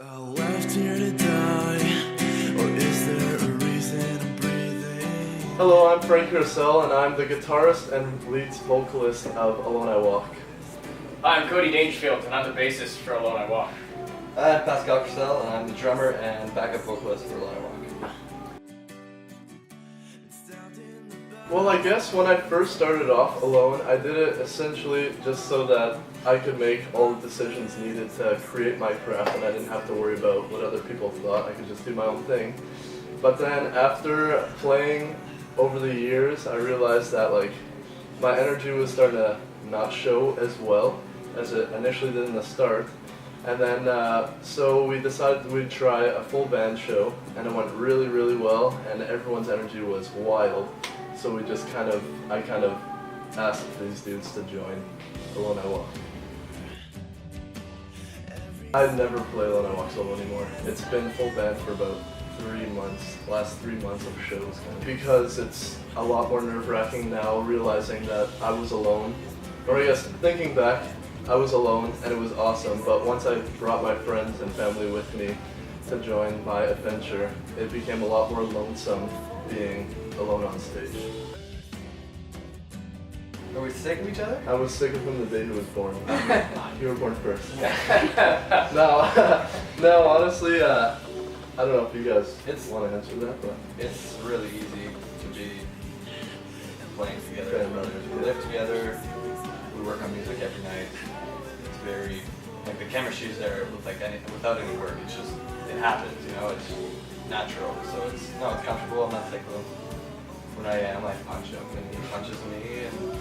I left here to die, or is there a reason I'm breathing? Hello, I'm Frank Purcell, and I'm the guitarist and lead vocalist of Alone I Walk. Hi, I'm Cody Dangerfield, and I'm the bassist for Alone I Walk. I'm Pascal Purcell, and I'm the drummer and backup vocalist for Alone I Walk. Well, I guess when I first started off alone, I did it essentially just so that I could make all the decisions needed to create my craft, and I didn't have to worry about what other people thought. I could just do my own thing. But then after playing over the years, I realized that my energy was starting to not show as well as it initially did in the start. And then so we decided we'd try a full band show, and it went really, really well, and everyone's energy was wild. So we just I kind of asked these dudes to join Alone I Walk. I never play Alone I Walk solo anymore. It's been full band for about 3 months, last 3 months of shows. Because it's a lot more nerve-wracking now, realizing that I was alone. Or I guess, thinking back, I was alone and it was awesome, but once I brought my friends and family with me to join my adventure, it became a lot more lonesome being alone on stage. Are we sick of each other? I was sick of him the day he was born. You were born first. No, honestly, I don't know if you guys want to answer that, but It's really easy to be playing together as brothers. We live together, we work on music every night. It's very, the chemistry is there without any work. It's just, it happens, it's natural. So it's comfortable. I'm not sick of him. When I am, I punch him and he punches me and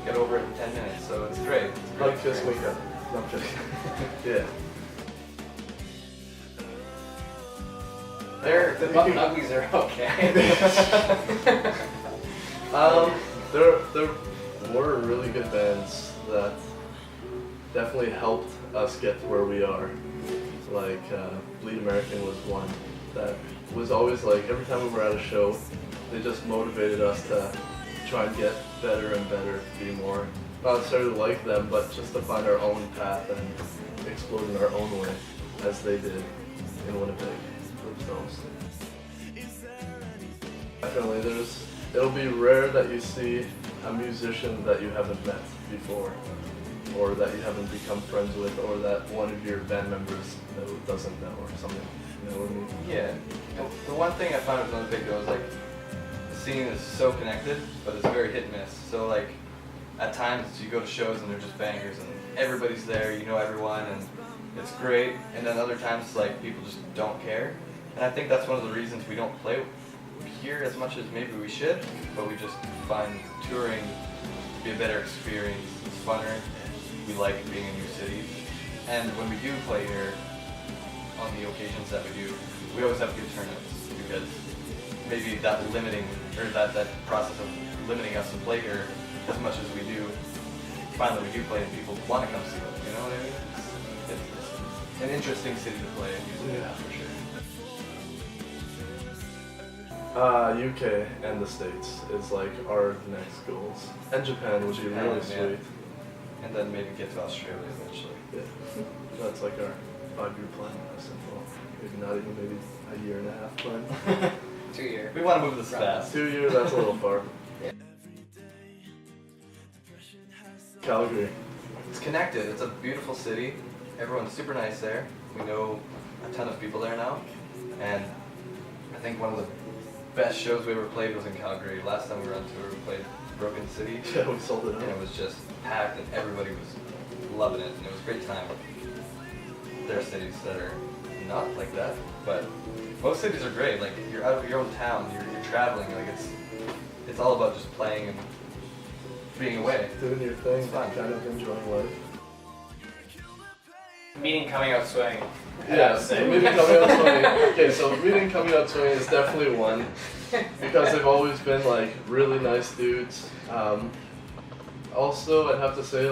get over it in 10 minutes. So it's great. It's a great Hug, kiss, experience. wake up. No, I'm kidding. Yeah. The Buck Nuggies are okay. There were really good bands that definitely helped us get to where we are. Bleed American was one that was always every time we were at a show, they just motivated us to try and get better and better, to be more, not necessarily like them, but just to find our own path and explode in our own way, as they did in Winnipeg themselves. Definitely, it'll be rare that you see a musician that you haven't met before, or that you haven't become friends with, or that one of your band members doesn't know, or something. You know what I mean? Yeah. The one thing I found with Winnipeg though is the scene is so connected, but it's very hit and miss. So at times you go to shows and they're just bangers and everybody's there, you know everyone, and it's great. And then other times people just don't care. And I think that's one of the reasons we don't play here as much as maybe we should, but we just find touring to be a better experience. It's funner. We like being in new cities. And when we do play here, on the occasions that we do, we always have good turnouts, because maybe that process of limiting us to play here as much as we do, finally we do play and people want to come see us, you know what I mean? It's an interesting city to play in music, Yeah. for sure. UK and the States is our next goals. And Japan would be really Yeah. sweet. And then maybe get to Australia eventually. Yeah. That's our 5-year plan. Well, maybe not even, maybe a year and a half plan. 2 year. We want to move this fast. 2 years, that's a little far. Calgary. It's connected. It's a beautiful city. Everyone's super nice there. We know a ton of people there now. And I think one of the best shows we ever played was in Calgary. Last time we were on tour, we played Broken City. Yeah, we sold it out. And it was just packed and everybody was loving it. And it was a great time. There are cities that are not like that, but most cities are great. You're out of your own town, you're traveling. It's all about just playing and being away. Doing your thing, It's fun. kind of enjoying life. Meeting Coming Out Swinging. Yeah, so meeting coming out swinging. Okay, so meeting coming out swinging is definitely one, because they've always been really nice dudes. Also, I'd have to say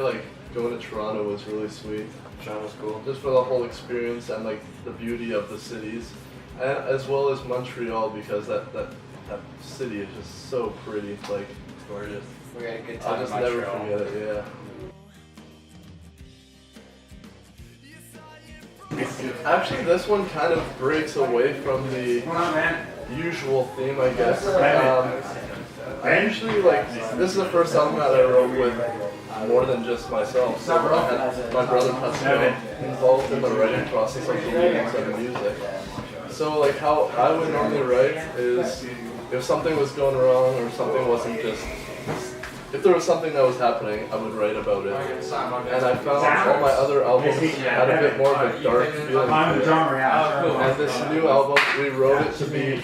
going to Toronto was really sweet. Toronto's cool. Just for the whole experience and the beauty of the cities, and as well as Montreal, because that city is just so pretty. It's gorgeous. We had a good I'll time just in never Montreal. forget it. Yeah. Actually, this one kind of breaks away from the usual theme, I guess. I usually this is the first album that I wrote with more than just myself. So I had my brother Pascal involved in the writing process of the lyrics and the music. So like how I would normally write is if something was going wrong or something wasn't just, if there was something that was happening, I would write about it. And I found all my other albums had a bit more of a dark feeling to it. And this new album, we wrote it to be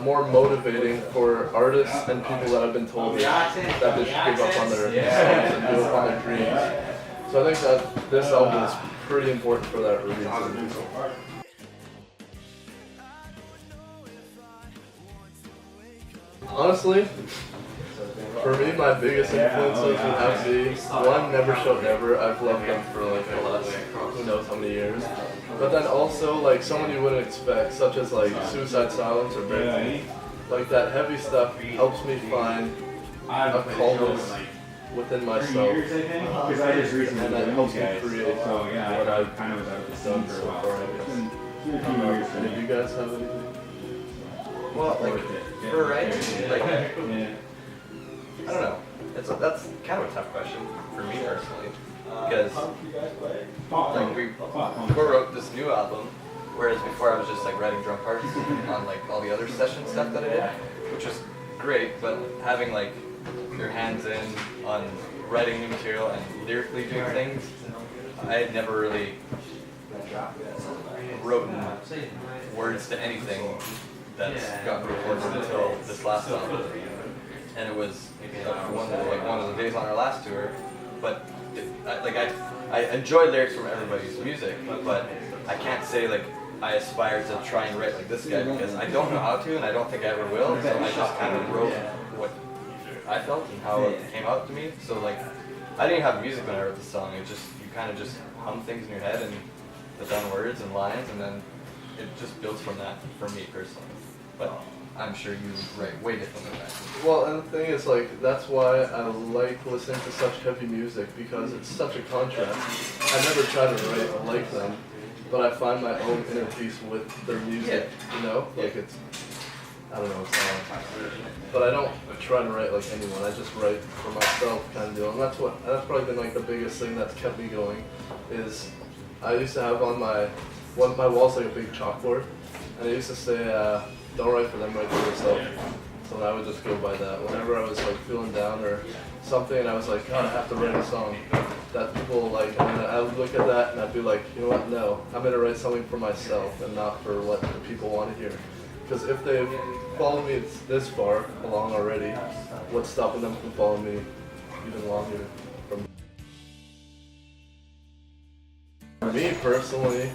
more motivating for artists and people that have been told that they should give up on their dreams and give up on their dreams. So I think that this album is pretty important for that reason. Honestly, for me, my biggest influences would have to be one, Never Shout Never. I've loved them for like the last who knows how many years. But then also like someone you wouldn't expect, such as like Suicide Silence or Breaking. Like that heavy stuff helps me find a calmness within myself, and that helps me create what I've done so far, I guess. Did you guys have anything? Well, like for writing, like I don't know. That's kind of a tough question for me personally, because like we wrote this new album, whereas before I was just like writing drum parts on like all the other session stuff that I did, which was great. But having like your hands in on writing new material and lyrically doing things, I had never really written words to anything that's gotten recorded until this last album. And it was one of the days on our last tour, but I enjoy lyrics from everybody's music, but I can't say like I aspire to try and write like this guy because I don't know how to and I don't think I ever will, so I just kind of wrote what I felt and how it came out to me. So like I didn't have music when I wrote the song, you kind of just hum things in your head and put down words and lines, and then it just builds from that for me personally. But I'm sure you write way different than that. Well, and the thing is, like, that's why I like listening to such heavy music, because it's such a contrast. I never try to write like them, but I find my own inner peace with their music, you know? Like, it's, I don't know, it's but I don't try to write like anyone, I just write for myself kind of deal. And that's probably been, like, the biggest thing that's kept me going, is I used to have on my wall's like a big chalkboard, and I used to say, don't write for them, write for yourself. So I would just go by that. Whenever I was like feeling down or something, and I was like, God, I have to write a song that people like, and I would look at that and I'd be like, you know what, no, I'm gonna write something for myself and not for what the people want to hear. Because if they've followed me this far along already, what's stopping them from following me even longer? For me personally,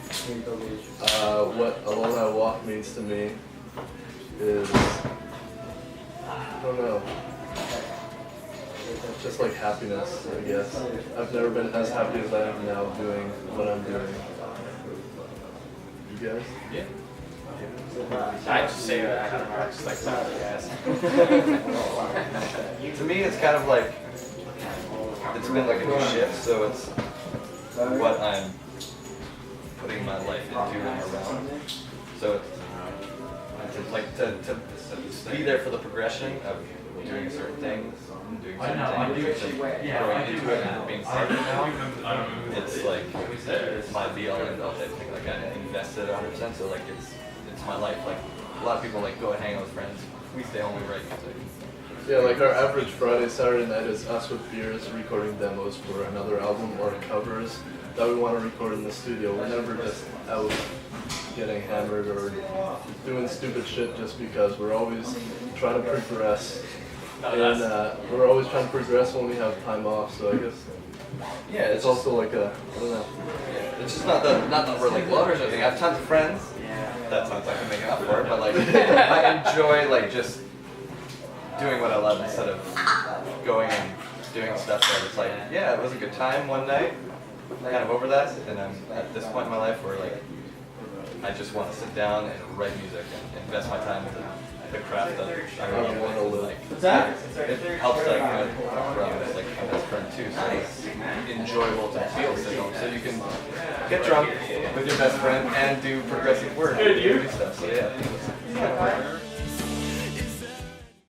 what Alone I Walk means to me is, I don't know, just like happiness, I guess. I've never been as happy as I am now doing what I'm doing. You guys? Yeah. I just say that, I don't know, I just like that, yes. To me, it's kind of like, it's been like a new shift, so it's what I'm putting my life into and around. So it's like to be there for the progression of doing certain things, growing into it and being part of it now. It's like it's my be all end all type thing. Like I invested 100%, so like it's my life. Like a lot of people like go and hang out with friends. We stay home, we write music. Yeah, like our average Friday, Saturday night is us with beers recording demos for another album or covers that we want to record in the studio. We're never just out getting hammered or doing stupid shit just because. We're always trying to progress. And we're always trying to progress when we have time off, so I guess yeah, it's also like a, I don't know. Yeah, it's just not that we're like lovers or anything. I have tons of friends. That sounds like I'm making up for it, but like I enjoy like just doing what I love instead of going and doing stuff that it's like, yeah, it was a good time one night, kind of over that, and I'm at this point in my life where like I just want to sit down and write music and invest my time in the craft that I really want to live. Like, it helps like my friends, like my best friend too, so it's enjoyable to feel so you can get drunk, with your best friend and do progressive work. Hey, dude. Do stuff. So yeah.